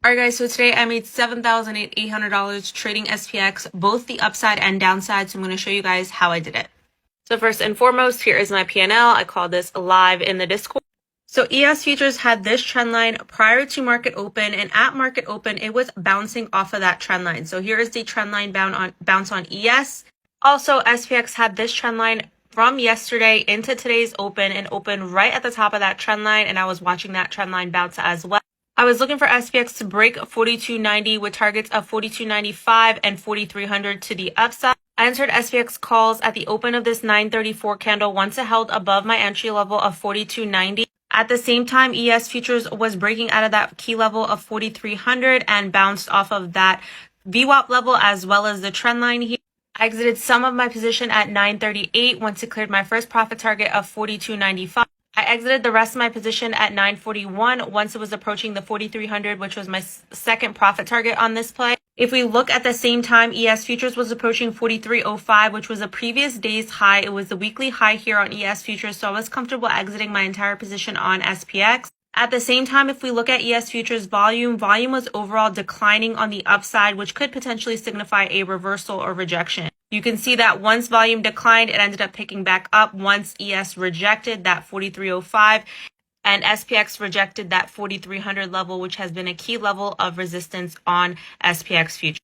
Alright guys, so today I made $7,800 trading SPX, both the upside and downside, so I'm going to show you guys how I did it. So first and foremost, here is my P&L. I call this live in the Discord. So ES futures had this trend line prior to market open, and at market open, it was bouncing off of that trend line. So here is the trend line bounce on ES. Also, SPX had this trend line from yesterday into today's open and opened right at the top of that trend line, and I was watching that trend line bounce as well. I was looking for SPX to break 4290 with targets of 4295 and 4300 to the upside. I entered SPX calls at the open of this 934 candle once it held above my entry level of 4290. At the same time, ES futures was breaking out of that key level of 4300 and bounced off of that VWAP level as well as the trend line here. I exited some of my position at 938 once it cleared my first profit target of 4295. I exited the rest of my position at 941 once it was approaching the 4300, which was my second profit target on this play. If we look at the same time, ES futures was approaching 4305, which was a previous day's high. It was the weekly high here on ES futures, so I was comfortable exiting my entire position on SPX. At the same time, if we look at ES futures volume was overall declining on the upside, which could potentially signify a reversal or rejection. You can see that once volume declined, it ended up picking back up once ES rejected that 4305 and SPX rejected that 4300 level, which has been a key level of resistance on SPX futures.